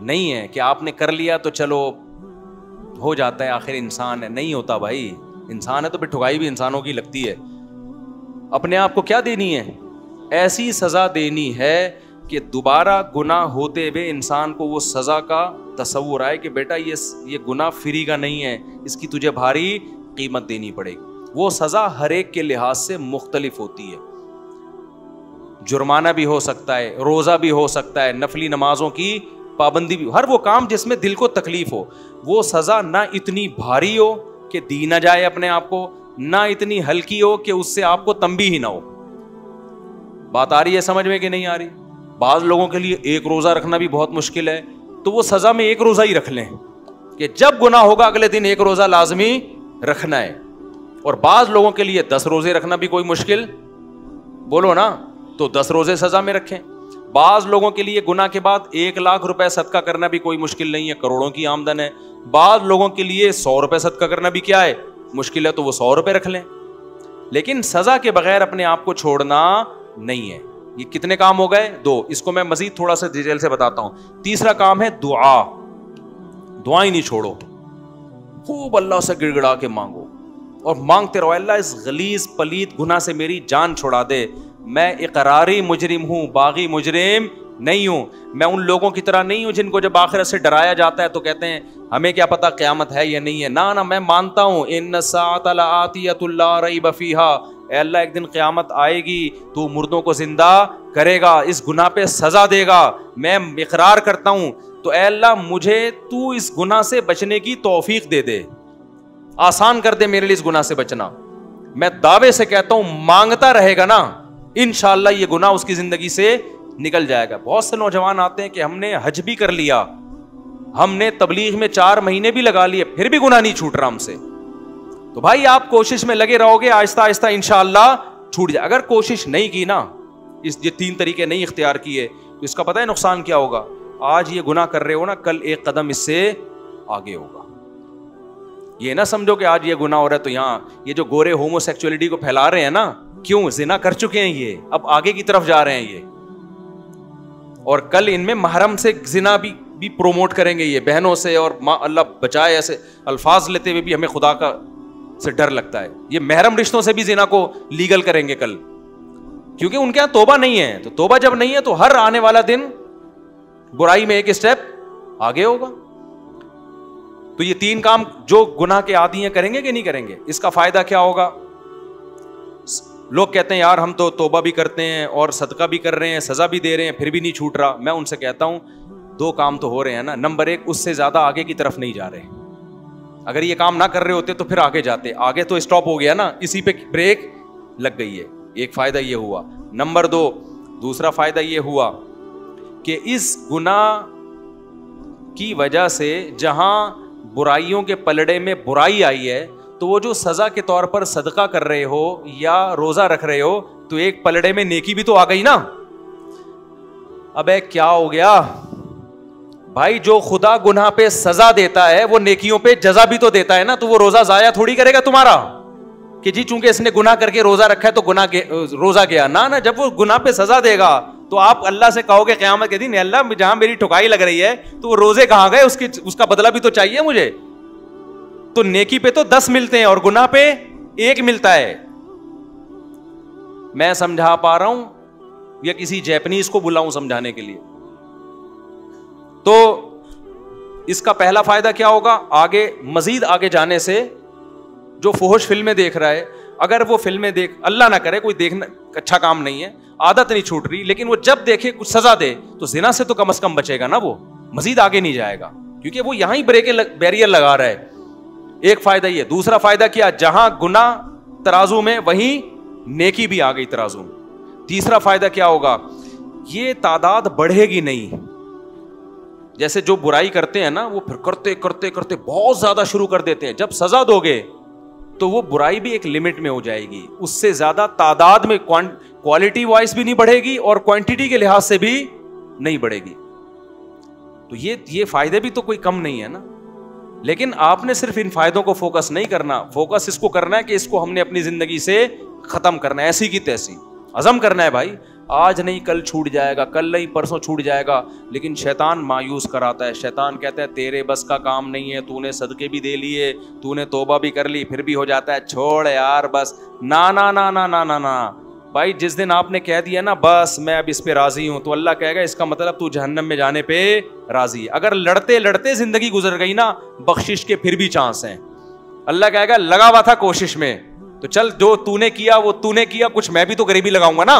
نہیں ہے کہ آپ نے کر لیا تو چلو ہو جاتا ہے, آخر انسان ہے. نہیں ہوتا بھائی, انسان ہے تو پھر ٹھگائی بھی انسانوں کی لگتی ہے. اپنے آپ کو کیا دینی ہے؟ ایسی سزا دینی ہے کہ دوبارہ گناہ ہوتے ہوئے انسان کو وہ سزا کا تصور آئے کہ بیٹا یہ گناہ فری کا نہیں ہے, اس کی تجھے بھاری قیمت دینی پڑے گی. وہ سزا ہر ایک کے لحاظ سے مختلف ہوتی ہے. جرمانہ بھی ہو سکتا ہے, روزہ بھی ہو سکتا ہے, نفلی نمازوں کی پابندی بھی, ہر وہ کام جس میں دل کو تکلیف ہو. وہ سزا نہ اتنی بھاری ہو کہ دی نہ جائے اپنے آپ کو, نہ اتنی ہلکی ہو کہ اس سے آپ کو تنبیہ ہی نہ ہو. بات آ رہی ہے سمجھ میں کہ نہیں آ رہی؟ بعض لوگوں کے لیے ایک روزہ رکھنا بھی بہت مشکل ہے, تو وہ سزا میں ایک روزہ ہی رکھ لیں کہ جب گناہ ہوگا اگلے دن ایک روزہ لازمی رکھنا ہے. اور بعض لوگوں کے لیے 10 روزے رکھنا بھی کوئی مشکل, بولو نا, تو 10 روزے سزا میں رکھیں. بعض لوگوں کے لیے گناہ کے بعد 1 لاکھ روپے صدقہ کرنا بھی کوئی مشکل نہیں ہے, کروڑوں کی آمدن ہے. بعض لوگوں کے لیے 100 روپے صدقہ کرنا بھی کیا ہے, مشکل ہے, تو وہ 100 روپے رکھ لیں. لیکن سزا کے بغیر اپنے آپ کو چھوڑنا نہیں ہے. یہ کتنے کام ہو گئے؟ 2. اس کو میں مزید تھوڑا سا ڈیٹیل سے بتاتا ہوں. تیسرا کام ہے دعا. دعائیں نہیں چھوڑو, خوب اللہ سے گڑ گڑا کے مانگو اور مانگتے رہو, اللہ اس غلیظ پلید گناہ سے میری جان چھڑا دے. میں اقراری مجرم ہوں, باغی مجرم نہیں ہوں. میں ان لوگوں کی طرح نہیں ہوں جن کو جب آخرت سے ڈرایا جاتا ہے تو کہتے ہیں ہمیں کیا پتا قیامت ہے یا نہیں ہے. نہ میں مانتا ہوں ان الساعۃ لآتیۃ لا ریب فیہا, اے اللہ ایک دن قیامت آئے گی, تو مردوں کو زندہ کرے گا, اس گناہ پہ سزا دے گا, میں اقرار کرتا ہوں. تو اے اللہ مجھے تو اس گناہ سے بچنے کی توفیق دے دے, آسان کر دے میرے لیے اس گناہ سے بچنا. میں دعوے سے کہتا ہوں مانگتا رہے گا نا, انشاءاللہ یہ گناہ اس کی زندگی سے نکل جائے گا. بہت سے نوجوان آتے ہیں کہ ہم نے حج بھی کر لیا, ہم نے تبلیغ میں 4 مہینے بھی لگا لیے, پھر بھی گناہ نہیں چھوٹ رہا ہم سے. تو بھائی آپ کوشش میں لگے رہو گے, آہستہ آہستہ انشاءاللہ چھوٹ جائے. اگر کوشش نہیں کی نا, یہ 3 طریقے نہیں اختیار کیے, تو اس کا پتہ ہے نقصان کیا ہوگا؟ آج یہ گناہ کر رہے ہو نا, کل ایک قدم اس سے آگے ہوگا. یہ نہ سمجھو کہ آج یہ گناہ ہو رہا ہے تو یہاں یہ جو گورے ہومو سیکچولیٹی کو پھیلا رہے ہیں نا, کیوں؟ زنا کر چکے ہیں یہ, اب آگے کی طرف جا رہے ہیں یہ, اور کل ان میں محرم سے زنا بھی پروموٹ کریں گے یہ, بہنوں سے. اور اللہ بچائے ایسے الفاظ لیتے ہوئے بھی ہمیں خدا کا سے ڈر لگتا ہے. یہ محرم رشتوں سے بھی زنا کو لیگل کریں گے کل, کیونکہ ان کے یہاں توبہ نہیں ہے. تو توبہ جب نہیں ہے تو ہر آنے والا دن برائی میں ایک اسٹیپ آگے ہوگا. تو یہ 3 کام جو گناہ کے عادی ہیں کریں گے کہ نہیں کریں گے؟ اس کا فائدہ کیا ہوگا؟ لوگ کہتے ہیں یار ہم تو توبہ بھی کرتے ہیں اور صدقہ بھی کر رہے ہیں, سزا بھی دے رہے ہیں, پھر بھی نہیں چھوٹ رہا. میں ان سے کہتا ہوں 2 کام تو ہو رہے ہیں نا. نمبر 1, اس سے زیادہ آگے کی طرف نہیں جا رہے. اگر یہ کام نہ کر رہے ہوتے تو پھر آگے جاتے. آگے تو اسٹاپ ہو گیا نا, اسی پہ بریک لگ گئی ہے. ایک فائدہ یہ ہوا. نمبر 2, دوسرا فائدہ یہ ہوا کہ اس گناہ کی وجہ سے جہاں برائیوں کے پلڑے میں برائی آئی ہے, تو وہ جو سزا کے طور پر صدقہ کر رہے ہو یا روزہ رکھ رہے ہو, تو ایک پلڑے میں نیکی بھی تو آ گئی نا. ابے کیا ہو گیا بھائی؟ جو خدا گناہ پہ سزا دیتا ہے وہ نیکیوں پہ جزا بھی تو دیتا ہے نا. تو وہ روزہ ضائع تھوڑی کرے گا تمہارا کہ جی چونکہ اس نے گناہ کر کے روزہ رکھا ہے تو گناہ روزہ گیا. نہ, جب وہ گناہ پہ سزا دے گا تو آپ اللہ سے کہو گے قیامت کے دن, اللہ جہاں میری ٹھکائی لگ رہی ہے تو وہ روزے کہاں گئے, اس کا بدلہ بھی تو چاہیے مجھے. تو نیکی پہ تو 10 ملتے ہیں اور گناہ پہ 1 ملتا ہے. میں سمجھا پا رہا ہوں یا کسی جیپنیز کو بلاؤں سمجھانے کے لیے؟ تو اس کا پہلا فائدہ کیا ہوگا؟ آگے مزید آگے جانے سے جو فحش فلمیں دیکھ رہا ہے, اگر وہ فلمیں اللہ نہ کرے کوئی دیکھنا اچھا کام نہیں ہے, عادت نہیں چھوٹ رہی, لیکن وہ جب دیکھے کچھ سزا دے تو زنا سے تو کم از کم بچے گا نا, وہ مزید آگے نہیں جائے گا کیونکہ وہ یہاں ہی بیریئر لگا رہا ہے. ایک فائدہ یہ. دوسرا فائدہ کیا؟ جہاں گناہ ترازو میں وہیں نیکی بھی آ گئی ترازو میں. تیسرا فائدہ کیا ہوگا؟ یہ تعداد بڑھے گی نہیں. جیسے جو برائی کرتے ہیں نا, وہ پھر کرتے کرتے کرتے بہت زیادہ شروع کر دیتے ہیں. جب سزا دو گے تو وہ برائی بھی ایک لمٹ میں ہو جائے گی, اس سے زیادہ تعداد میں کوالٹی وائز بھی نہیں بڑھے گی اور کوانٹٹی کے لحاظ سے بھی نہیں بڑھے گی. تو یہ فائدے بھی تو کوئی کم نہیں ہے نا. لیکن آپ نے صرف ان فائدوں کو فوکس نہیں کرنا, فوکس اس کو کرنا ہے کہ اس کو ہم نے اپنی زندگی سے ختم کرنا ہے, ایسی کی تیسی عزم کرنا ہے بھائی. آج نہیں کل چھوٹ جائے گا, کل نہیں پرسوں چھوٹ جائے گا, لیکن شیطان مایوس کراتا ہے. شیطان کہتا ہے تیرے بس کا کام نہیں ہے, تو نے صدقے بھی دے لیے, تو نے توبہ بھی کر لی, پھر بھی ہو جاتا ہے چھوڑ یار بس. نا نا نا نا نا نا نا بھائی, جس دن آپ نے کہہ دیا نا بس میں اب اس پہ راضی ہوں, تو اللہ کہے گا اس کا مطلب تو جہنم میں جانے پہ راضی ہے. اگر لڑتے لڑتے زندگی گزر گئی نا, بخشش کے پھر بھی چانس ہیں. اللہ کہے گا لگا ہوا تھا کوشش میں, تو چل جو تو نے کیا وہ تو نے کیا, کچھ میں بھی تو غریبی لگاؤں گا نا.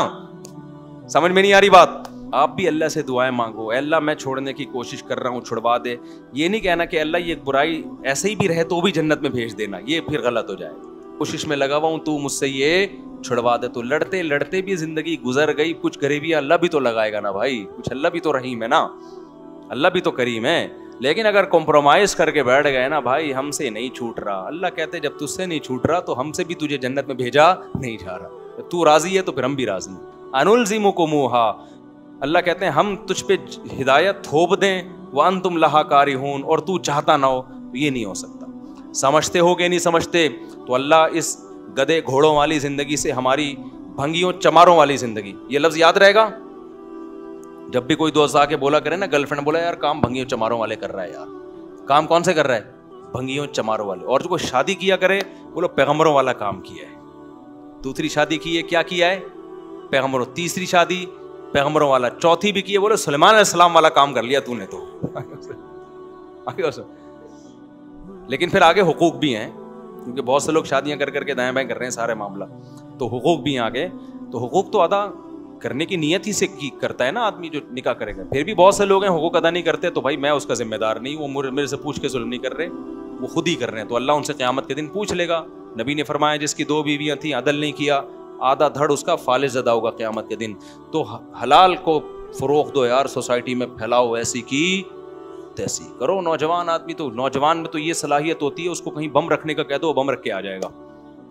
سمجھ میں نہیں آ رہی بات؟ آپ بھی اللہ سے دعائیں مانگو, اے اللہ میں چھوڑنے کی کوشش کر رہا ہوں, چھڑوا دے. یہ نہیں کہنا کہ اللہ یہ برائی ایسے ہی بھی رہے تو بھی جنت میں بھیج دینا, یہ پھر غلط ہو جائے. کوشش میں لگا ہوا ہوں, تو مجھ سے یہ چھڑوا دے. تو لڑتے لڑتے بھی زندگی گزر گئی, کچھ غریبیاں اللہ بھی تو لگائے گا نا بھائی, کچھ اللہ بھی تو رحیم ہے نا, اللہ بھی تو کریم ہے. لیکن اگر کمپرومائز کر کے بیٹھ گئے نا بھائی ہم سے نہیں چھوٹ رہا, اللہ کہتے جب تجھ سے نہیں چھوٹ رہا تو ہم سے بھی تجھے جنت میں بھیجا نہیں جا رہا. تو راضی ہے تو پھر ہم بھی راضی ہیں. انلزمکموہا, اللہ کہتے ہیں ہم تجھ پہ ہدایت تھوپ دیں, وانتم لہا کارہون, اور تو چاہتا نہ ہو, تو یہ نہیں ہو سکتا. سمجھتے ہو کہ نہیں سمجھتے؟ تو اللہ اس گدے گھوڑوں والی زندگی سے ہماری بھنگیوں چماروں والی زندگی, یہ لفظ یاد رہے گا. جب بھی کوئی دوست آ کے بولا کرے نا, گرل فرینڈ بولا یار کام بھنگیوں چماروں والے کر رہا ہے, یار کام کون سے کر رہا ہے؟ بھنگیوں چماروں والے. اور جو کوئی شادی کیا کرے بولو پیغمبروں والا کام کیا ہے. دوسری شادی کی ہے, کیا کیا ہے؟ پیغمبروں. تیسری شادی پیغمبروں والا. چوتھی بھی کی ہے, بولو سلیمان علیہ السلام والا کام کر لیا تو نے. تو لیکن پھر آگے حقوق بھی ہیں, کیونکہ بہت سے لوگ شادیاں کر کر کے دائیں بائیں کر رہے ہیں سارے معاملہ, تو حقوق بھی ہیں آگے. تو حقوق تو ادا کرنے کی نیت ہی سے کرتا ہے نا آدمی جو نکاح کرے گا. پھر بھی بہت سے لوگ ہیں حقوق ادا نہیں کرتے, تو بھائی میں اس کا ذمہ دار نہیں, وہ میرے سے پوچھ کے ظلم نہیں کر رہے, وہ خود ہی کر رہے ہیں. تو اللہ ان سے قیامت کے دن پوچھ لے گا. نبی نے فرمایا جس کی 2 بیویاں تھیں عدل نہیں کیا, آدھا دھڑ اس کا فالج زدہ ہوگا قیامت کے دن. تو حلال کو فروغ دو یار, سوسائٹی میں پھیلاؤ, ایسی کی تیسی کرو. نوجوان آدمی تو, نوجوان میں تو یہ صلاحیت ہوتی ہے, اس کو کہیں بم رکھنے کا کہہ دو بم رکھ کے آ جائے گا.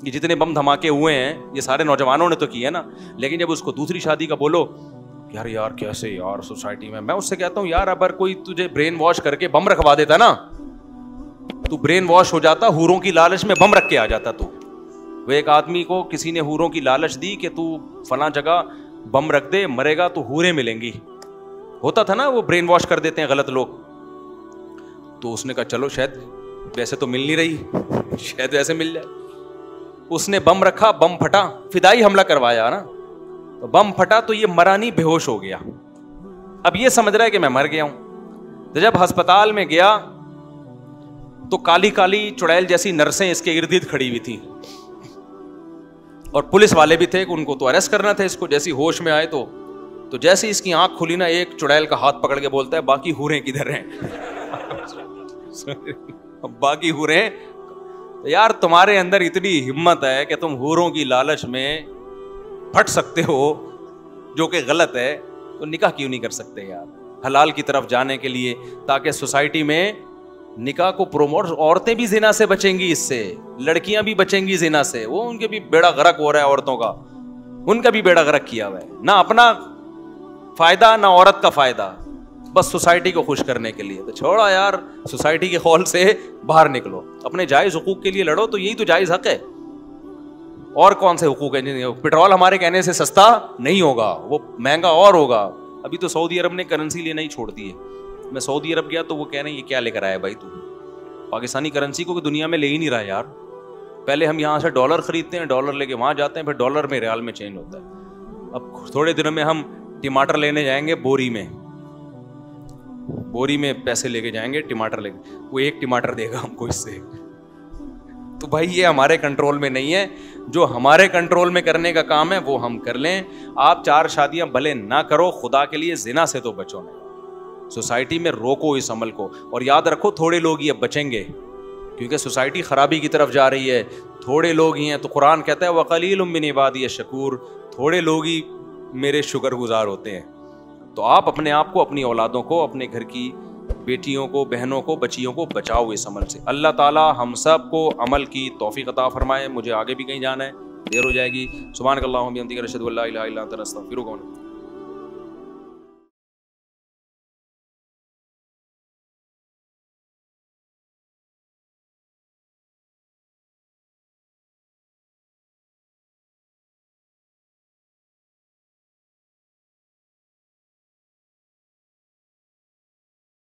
یہ جتنے بم دھماکے ہوئے ہیں یہ سارے نوجوانوں نے تو کیے نا. لیکن جب اس کو دوسری شادی کا بولو یار کیسے یار سوسائٹی میں اس سے کہتا ہوں یار اگر کوئی تجھے برین واش کر کے بم رکھوا دیتا نا, تو برین واش ہو جاتا, حوروں کی لالچ میں بم رکھ کے آ جاتا. تو وہ ایک آدمی کو کسی نے حوروں کی لالچ دی کہ تو فلاں جگہ بم رکھ دے, مرے گا تو حوریں ملیں گی. ہوتا تھا نا, وہ برین واش کر دیتے ہیں غلط لوگ. تو اس نے کہا چلو شاید ویسے تو مل نہیں رہی, شاید ویسے مل جائے. اس نے بم رکھا, بم پھٹا, فدائی حملہ کروایا نا, تو بم پھٹا تو یہ مرا نہیں, بے ہوش ہو گیا. اب یہ سمجھ رہا ہے کہ میں مر گیا ہوں. تو جب ہسپتال میں گیا تو کالی کالی چڑیل جیسی نرسیں اس کے ارد گرد کھڑی ہوئی تھیں, اور پولیس والے بھی تھے کہ ان کو تو اریسٹ کرنا تھا اس کو. جیسی ہوش میں آئے تو جیسے اس کی آنکھ کھلی نا, ایک چڑیل کا ہاتھ پکڑ کے بولتا ہے باقی حوریں کدھر ہیں؟ باقی حوریں. یار تمہارے اندر اتنی ہمت ہے کہ تم حوروں کی لالچ میں پھٹ سکتے ہو, جو کہ غلط ہے, تو نکاح کیوں نہیں کر سکتے یار حلال کی طرف جانے کے لیے, تاکہ سوسائٹی میں نکاح کو پروموٹ. عورتیں بھی زنا سے بچیں گی, اس سے لڑکیاں بھی بچیں گی زنا سے. وہ ان کے بھی بیڑا غرق ہو رہا ہے, عورتوں کا, ان کا بھی بیڑا غرق کیا ہوا ہے, نہ اپنا فائدہ نہ عورت کا فائدہ, بس سوسائٹی کو خوش کرنے کے لیے. تو چھوڑا یار, سوسائٹی کے خول سے باہر نکلو, اپنے جائز حقوق کے لیے لڑو, تو یہی تو جائز حق ہے. اور کون سے حقوق ہیں؟ پیٹرول ہمارے کہنے سے سستا نہیں ہوگا, وہ مہنگا اور ہوگا. ابھی تو سعودی عرب نے کرنسی لینا ہی چھوڑ دی ہے. میں سعودی عرب گیا تو وہ کہہ رہے ہیں یہ کیا لے کر آیا بھائی, تو پاکستانی کرنسی کو دنیا میں لے ہی نہیں رہا یار. پہلے ہم یہاں سے ڈالر خریدتے ہیں, ڈالر لے کے وہاں جاتے ہیں, پھر ڈالر میں ریال میں چینج ہوتا ہے. اب تھوڑے دنوں میں ہم ٹماٹر لینے جائیں گے بوری میں پیسے لے کے جائیں گے, ٹماٹر لے کے, وہ 1 ٹماٹر دے گا ہم کو اس سے. تو بھائی یہ ہمارے کنٹرول میں نہیں ہے. جو ہمارے کنٹرول میں کرنے کا کام ہے وہ ہم کر لیں. آپ 4 شادیاں بھلے نہ کرو, خدا کے لیے زنا سے تو بچو نہیں. سوسائٹی میں روکو اس عمل کو, اور یاد رکھو تھوڑے لوگ ہی اب بچیں گے, کیونکہ سوسائٹی خرابی کی طرف جا رہی ہے. تھوڑے لوگ ہی ہیں, تو قرآن کہتا ہے وَقَلِيلٌ مِّنْ عِبَادِيَ الشَّكُورُ, تھوڑے لوگ ہی میرے شکر گزار ہوتے ہیں. تو آپ اپنے آپ کو, اپنی اولادوں کو, اپنے گھر کی بیٹیوں کو, بہنوں کو, بچیوں کو بچاؤ اس عمل سے. اللہ تعالیٰ ہم سب کو عمل کی توفیق عطا فرمائے. مجھے آگے بھی کہیں جانا ہے, دیر ہو جائے گی. سبحانک اللہم وبحمدک اشہد ان لا الہ الا انت استغفرک.